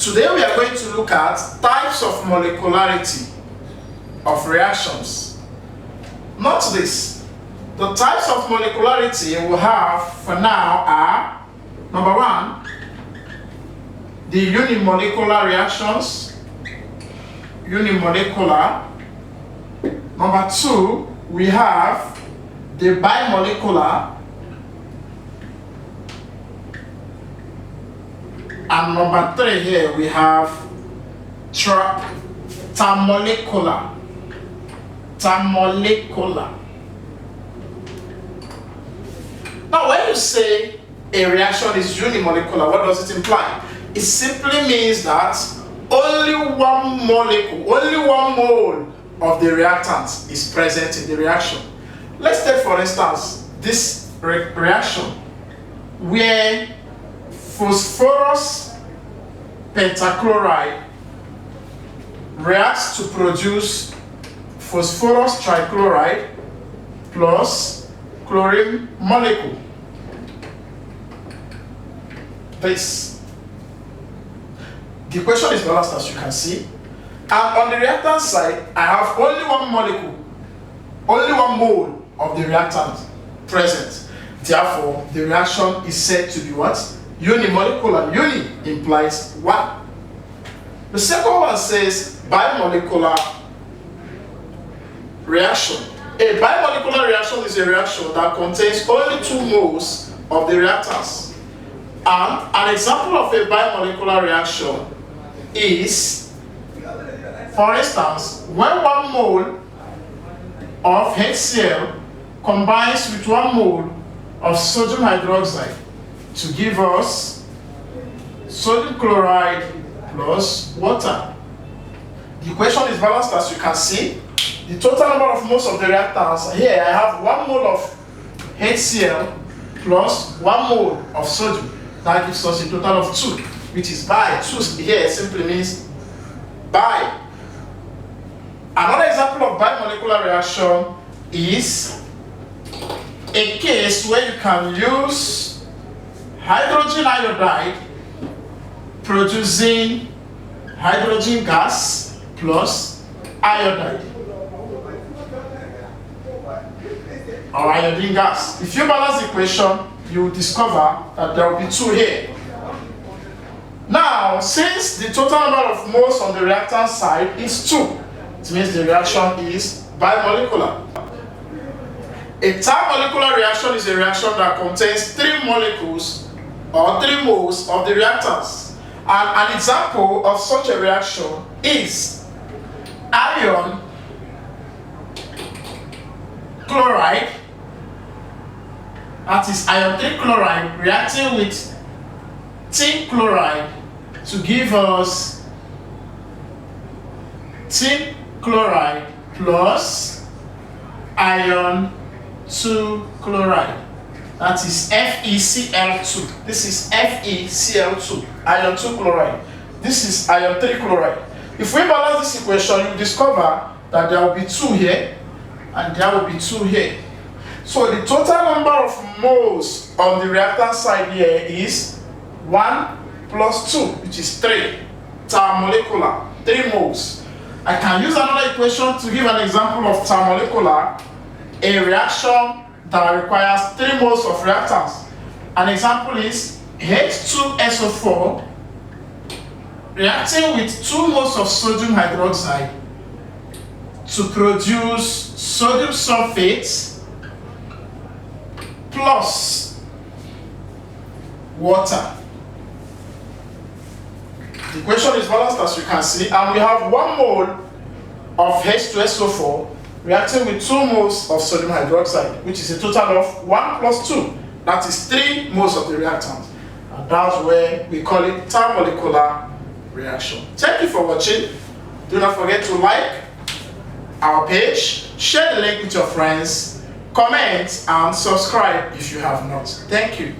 Today we are going to look at types of molecularity of reactions. Note this, the types of molecularity we have for now are: number one, the unimolecular reactions, unimolecular. Number two, we have the bimolecular. And number three here we have thermolecular. Thermolecular. Now when you say a reaction is unimolecular, what does it imply? It simply means that only one molecule, only one mole of the reactant is present in the reaction. Let's take for instance this reaction where phosphorus pentachloride reacts to produce phosphorus trichloride plus chlorine molecule. This. The equation is balanced as you can see. And on the reactant side, I have only one molecule, only one mole of the reactant present. Therefore, the reaction is said to be what? Unimolecular. Uni implies one. The second one says bimolecular reaction. A bimolecular reaction is a reaction that contains only two moles of the reactants. And an example of a bimolecular reaction is, for instance, when one mole of HCl combines with one mole of sodium hydroxide to give us sodium chloride plus water. The equation is balanced as you can see. The total number of moles of the reactants, here I have one mole of HCl plus one mole of sodium. That gives us a total of 2, which is bi. 2 here simply means bi. Another example of bimolecular reaction is a case where you can use hydrogen iodide producing hydrogen gas plus iodide or iodine gas. If you balance the equation, you will discover that there will be 2 here. Now, since the total number of moles on the reactant side is 2, it means the reaction is bimolecular. A thermolecular reaction is a reaction that contains 3 molecules or 3 moles of the reactants. And an example of such a reaction is iron chloride, that is iron 3 chloride reacting with tin chloride to give us tin chloride plus iron 2 chloride, that is FeCl2. This is FeCl2, iron 2 chloride. This is iron 3 chloride. If we balance this equation, you discover that there will be 2 here and there will be 2 here. So the total number of moles on the reactant side here is 1 plus 2, which is 3. Thermolecular, 3 moles. I can use another equation to give an example of thermolecular, a reaction that requires 3 moles of reactants. An example is H2SO4 reacting with 2 moles of sodium hydroxide to produce sodium sulfate plus water. The equation is balanced as you can see, and we have 1 mole of H2SO4 reacting with 2 moles of sodium hydroxide, which is a total of 1 plus 2. That is 3 moles of the reactant. And that's where we call it thermolecular reaction. Thank you for watching. Do not forget to like our page, share the link with your friends, comment and subscribe if you have not. Thank you.